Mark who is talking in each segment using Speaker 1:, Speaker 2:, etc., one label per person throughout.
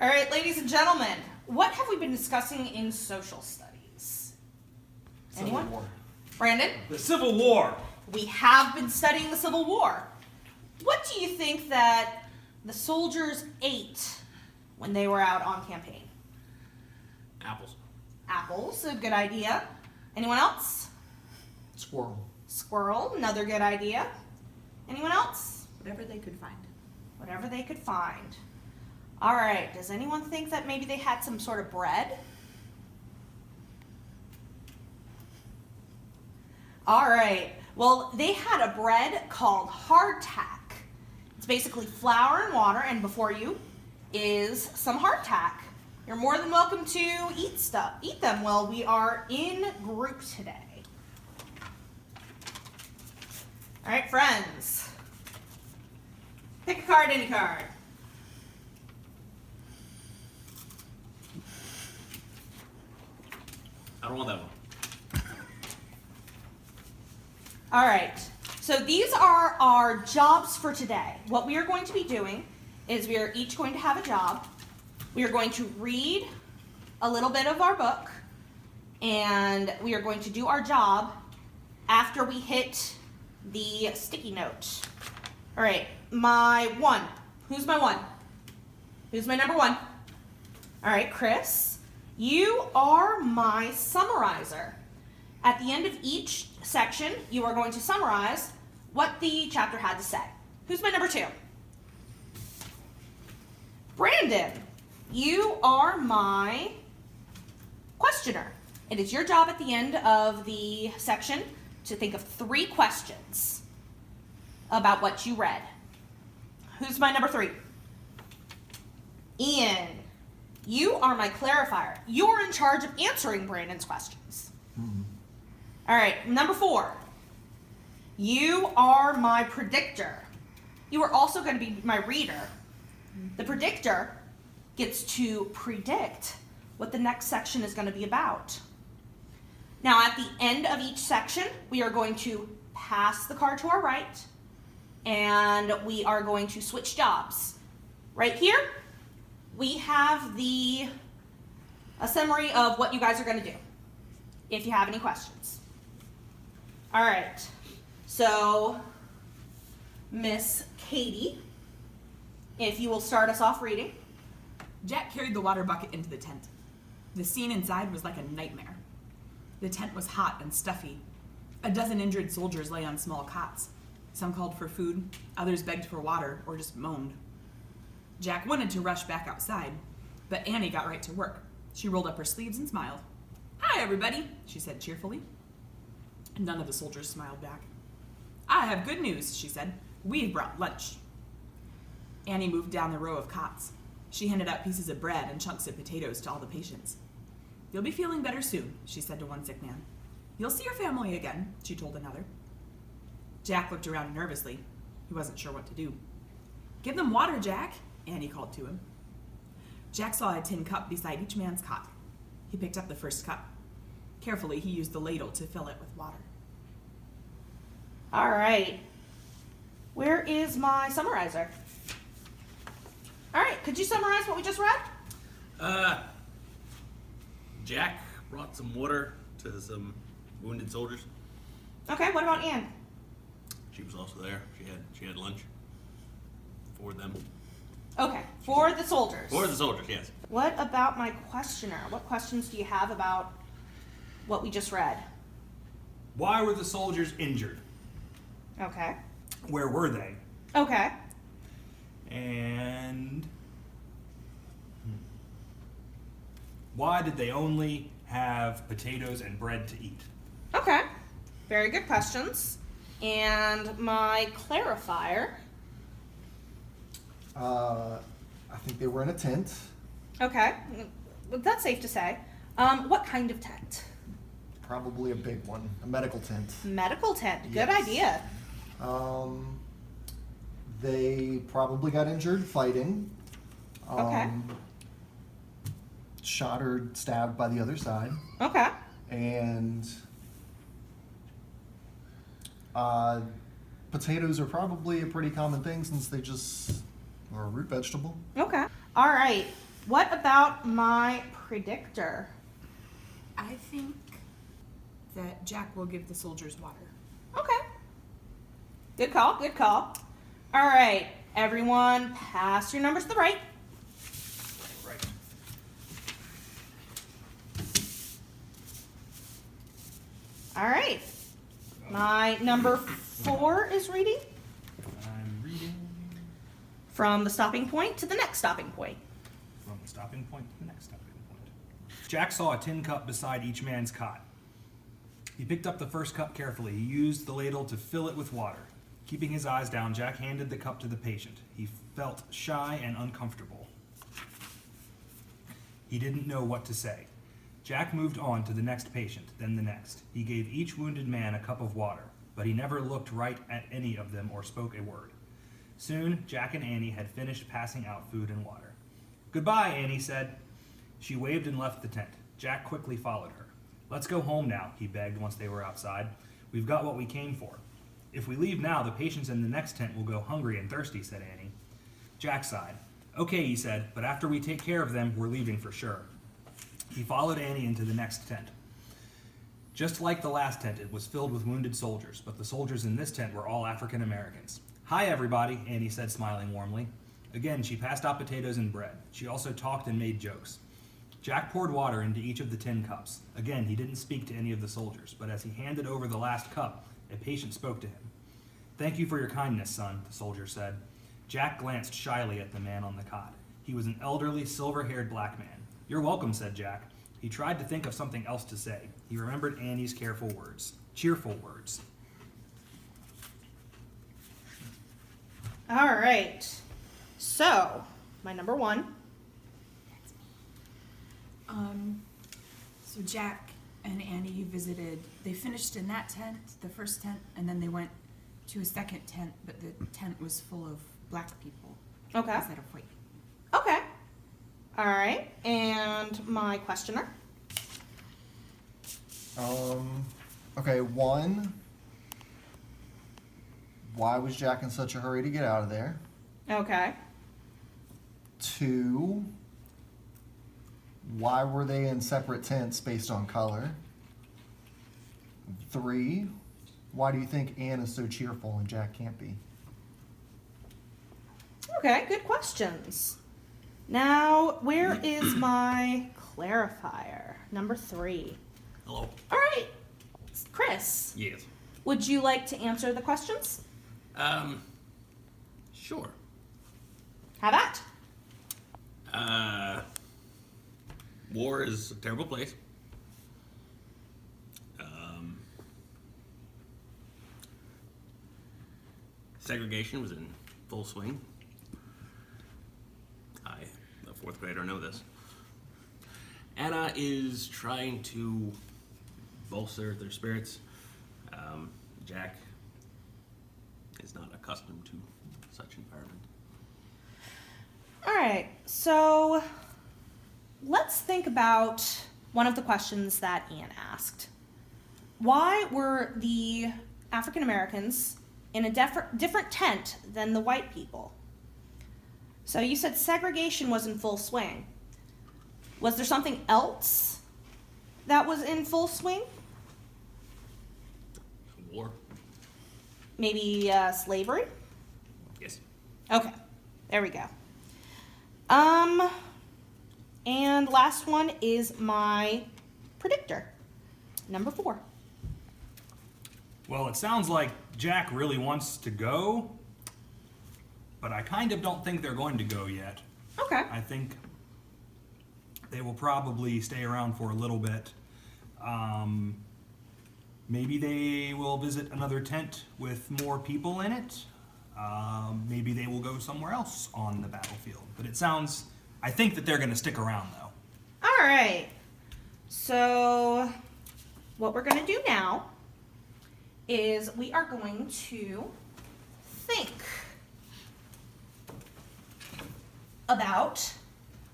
Speaker 1: All right, ladies and gentlemen, what have we been discussing in social studies? Anyone?
Speaker 2: Civil War.
Speaker 1: Brandon?
Speaker 2: The Civil War.
Speaker 1: We have been studying the Civil War. What do you think that the soldiers ate when they were out on campaign?
Speaker 2: Apples.
Speaker 1: Apples, a good idea. Anyone else?
Speaker 3: Squirrel.
Speaker 1: Squirrel, another good idea. Anyone else?
Speaker 4: Whatever they could find.
Speaker 1: Whatever they could find. All right, does anyone think that maybe they had some sort of bread? All right, well, they had a bread called hardtack. It's basically flour and water, and before you is some hardtack. You're more than welcome to eat them while we are in group today. All right, friends. Pick a card, any card.
Speaker 2: I don't want that one.
Speaker 1: All right, so these are our jobs for today. What we are going to be doing is we are each going to have a job. We are going to read a little bit of our book, and we are going to do our job after we hit the sticky note. All right, my one. Who's my one? Who's my number one? All right, Chris. You are my summarizer. At the end of each section, you are going to summarize what the chapter had to say. Who's my number two? Brandon, you are my questioner. It is your job at the end of the section to think of 3 questions about what you read. Who's my number 3? Ian, you are my clarifier. You're in charge of answering Brandon's questions. All right, number 4. You are my predictor. You are also going to be my reader. The predictor gets to predict what the next section is going to be about. Now, at the end of each section, we are going to pass the card to our right, and we are going to switch jobs. Right here, we have a summary of what you guys are going to do, if you have any questions. All right, so Miss Katie, if you will start us off reading.
Speaker 4: Jack carried the water bucket into the tent. The scene inside was like a nightmare. The tent was hot and stuffy. A dozen injured soldiers lay on small cots. Some called for food, others begged for water, or just moaned. Jack wanted to rush back outside, but Annie got right to work. She rolled up her sleeves and smiled. "Hi, everybody," she said cheerfully. None of the soldiers smiled back. "I have good news," she said. "We've brought lunch." Annie moved down the row of cots. She handed out pieces of bread and chunks of potatoes to all the patients. "You'll be feeling better soon," she said to one sick man. "You'll see your family again," she told another. Jack looked around nervously. He wasn't sure what to do. "Give them water, Jack," Annie called to him. Jack saw a tin cup beside each man's cot. He picked up the first cup. Carefully, he used the ladle to fill it with water.
Speaker 1: All right, where is my summarizer? All right, could you summarize what we just read?
Speaker 5: Jack brought some water to some wounded soldiers.
Speaker 1: Okay, what about Anne?
Speaker 5: She was also there. She had lunch for them.
Speaker 1: Okay, for the soldiers.
Speaker 5: For the soldiers, yes.
Speaker 1: What about my questioner? What questions do you have about what we just read?
Speaker 2: Why were the soldiers injured?
Speaker 1: Okay.
Speaker 2: Where were they?
Speaker 1: Okay.
Speaker 2: And why did they only have potatoes and bread to eat?
Speaker 1: Okay. Very good questions. And my clarifier.
Speaker 3: I think they were in a tent.
Speaker 1: Okay. That's safe to say. What kind of tent?
Speaker 3: Probably a big one, a medical tent.
Speaker 1: Medical tent. Good
Speaker 3: Yes.
Speaker 1: idea.
Speaker 3: They probably got injured fighting.
Speaker 1: Okay.
Speaker 3: Shot or stabbed by the other side.
Speaker 1: Okay.
Speaker 3: And potatoes are probably a pretty common thing since they just are a root vegetable.
Speaker 1: Okay. All right. What about my predictor?
Speaker 4: I think that Jack will give the soldiers water.
Speaker 1: Okay. Good call, good call. All right, everyone, pass your numbers to the right.
Speaker 2: Right.
Speaker 1: All right. My number 4 is reading
Speaker 2: I'm reading
Speaker 1: from the stopping point to the next stopping point.
Speaker 2: from the stopping point to the next stopping point. Jack saw a tin cup beside each man's cot. He picked up the first cup carefully. He used the ladle to fill it with water. Keeping his eyes down, Jack handed the cup to the patient. He felt shy and uncomfortable. He didn't know what to say. Jack moved on to the next patient, then the next. He gave each wounded man a cup of water, but he never looked right at any of them or spoke a word. Soon, Jack and Annie had finished passing out food and water. "Goodbye," Annie said. She waved and left the tent. Jack quickly followed her. "Let's go home now," he begged once they were outside. "We've got what we came for." "If we leave now, the patients in the next tent will go hungry and thirsty," said Annie. Jack sighed. "Okay," he said, "but after we take care of them, we're leaving for sure." He followed Annie into the next tent. Just like the last tent, it was filled with wounded soldiers, but the soldiers in this tent were all African Americans. "Hi, everybody," Annie said, smiling warmly. Again, she passed out potatoes and bread. She also talked and made jokes. Jack poured water into each of the tin cups. Again, he didn't speak to any of the soldiers, but as he handed over the last cup, a patient spoke to him. "Thank you for your kindness, son," the soldier said. Jack glanced shyly at the man on the cot. He was an elderly, silver-haired black man. "You're welcome," said Jack. He tried to think of something else to say. He remembered Annie's cheerful words.
Speaker 1: All right. So, my number 1.
Speaker 4: So Jack and Annie visited, they finished in that tent, the first tent, and then they went to a second tent, but the tent was full of black people
Speaker 1: Okay.
Speaker 4: instead of white.
Speaker 1: Okay. All right. And my questioner.
Speaker 3: Okay, 1, why was Jack in such a hurry to get out of there?
Speaker 1: Okay.
Speaker 3: 2, why were they in separate tents based on color? 3, why do you think Anne is so cheerful and Jack can't be?
Speaker 1: Okay, good questions. Now, where is my clarifier? Number 3.
Speaker 5: Hello.
Speaker 1: All right. Chris,
Speaker 5: Yes.
Speaker 1: would you like to answer the questions?
Speaker 5: Sure.
Speaker 1: Have at.
Speaker 5: War is a terrible place. Segregation was in full swing. I, a 4th grader, know this. Anna is trying to bolster their spirits. Jack is not accustomed to such environment.
Speaker 1: All right. So, let's think about one of the questions that Ian asked. Why were the African Americans in a different tent than the white people? So you said segregation was in full swing. Was there something else that was in full swing?
Speaker 5: War?
Speaker 1: Maybe slavery?
Speaker 5: Yes.
Speaker 1: Okay, there we go. And last one is my predictor, number 4.
Speaker 2: Well, it sounds like Jack really wants to go, but I kind of don't think they're going to go yet.
Speaker 1: Okay.
Speaker 2: I think they will probably stay around for a little bit. Maybe they will visit another tent with more people in it. Maybe they will go somewhere else on the battlefield. But I think that they're going to stick around, though.
Speaker 1: All right. So, what we're going to do now is we are going to think about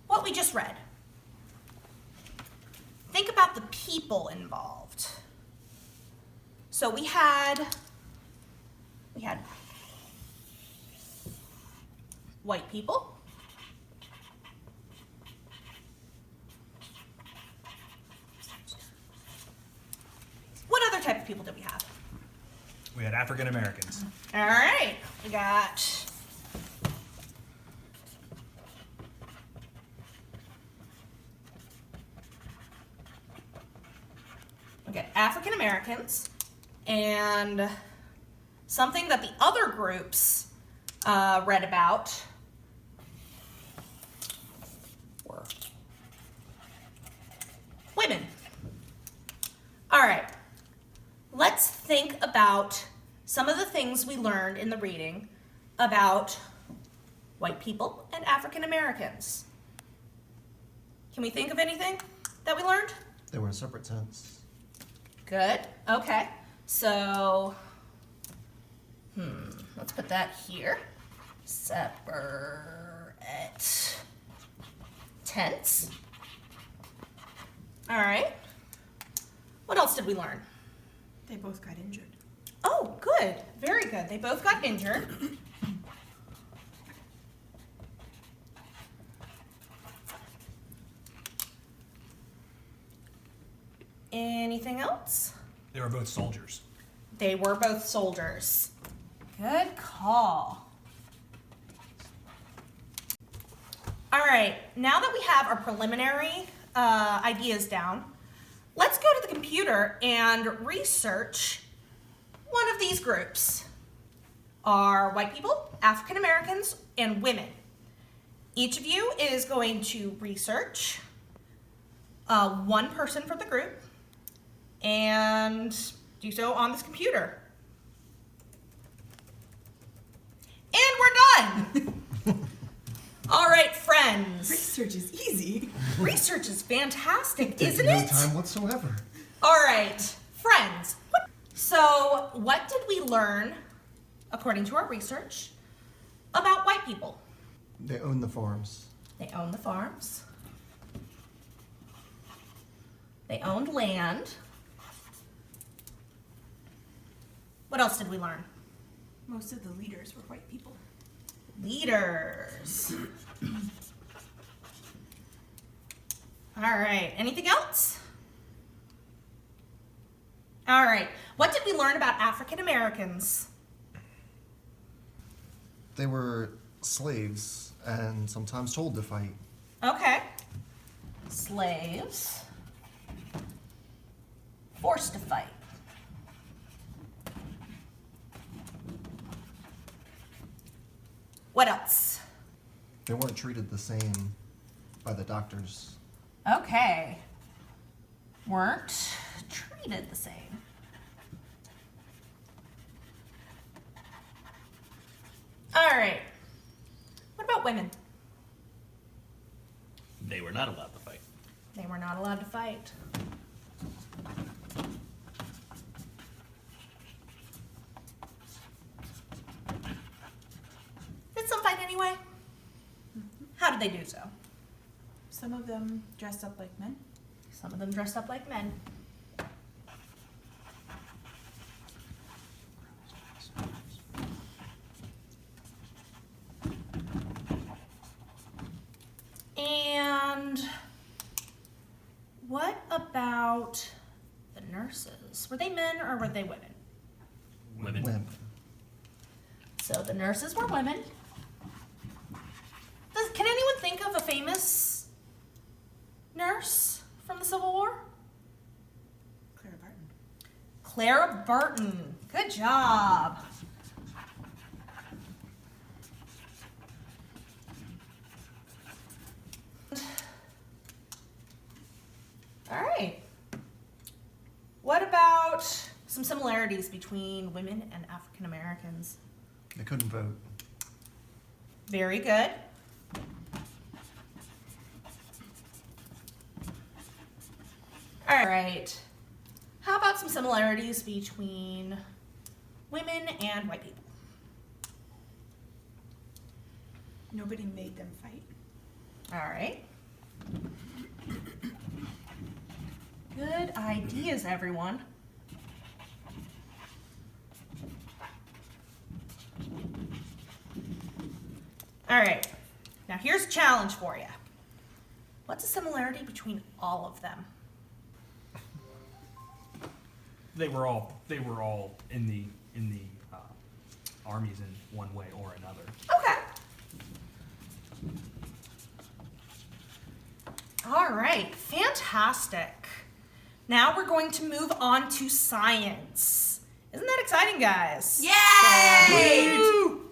Speaker 1: what we just read. Think about the people involved. So we had white people, people did we have?
Speaker 2: We had African Americans.
Speaker 1: All right, we got African Americans, and something that the other groups read about were women. All right, let's think about some of the things we learned in the reading about white people and African Americans. Can we think of anything that we learned?
Speaker 3: They were in separate tents.
Speaker 1: Good. Okay. So, let's put that here. Separate tents. All right. What else did we learn?
Speaker 4: They both got injured.
Speaker 1: Oh, good. Very good. They both got injured. Anything else?
Speaker 2: They were both soldiers.
Speaker 1: They were both soldiers. Good call. All right, now that we have our preliminary ideas down, let's go to the computer and research one of these groups. Are white people, African Americans, and women. Each of you is going to research one person from the group and do so on this computer. And we're done! All right, friends.
Speaker 4: Research is easy.
Speaker 1: Research is fantastic,
Speaker 3: Takes
Speaker 1: isn't
Speaker 3: no
Speaker 1: it?
Speaker 3: time whatsoever.
Speaker 1: All right, friends. So, what did we learn, according to our research, about white people?
Speaker 3: They own the farms.
Speaker 1: They owned the farms. They owned land. What else did we learn?
Speaker 4: Most of the leaders were white people.
Speaker 1: Leaders. All right, anything else? All right, what did we learn about African Americans?
Speaker 3: They were slaves and sometimes told to fight.
Speaker 1: Okay. Slaves. Forced to fight. What else?
Speaker 3: They weren't treated the same by the doctors.
Speaker 1: Okay. Weren't treated the same. All right. What about women?
Speaker 5: They were not allowed to fight.
Speaker 1: They were not allowed to fight. Did some fight anyway? How did they do so?
Speaker 4: Some of them dressed up like men.
Speaker 1: Some of them dressed up like men. And what about the nurses? Were they men or were they women?
Speaker 5: Women.
Speaker 3: Women.
Speaker 1: So the nurses were women. Can anyone think of a famous nurse from the Civil War?
Speaker 4: Clara Barton.
Speaker 1: Clara Barton. Good job. All right. What about some similarities between women and African Americans?
Speaker 3: They couldn't vote.
Speaker 1: Very good. All right. How about some similarities between women and white people?
Speaker 4: Nobody made them fight.
Speaker 1: All right. Good ideas, everyone. All right. Now here's a challenge for you. What's a similarity between all of them?
Speaker 2: they were all in the armies in one way or another.
Speaker 1: Okay. All right, fantastic. Now we're going to move on to science. Isn't that exciting, guys?
Speaker 4: Yay!
Speaker 1: Woo!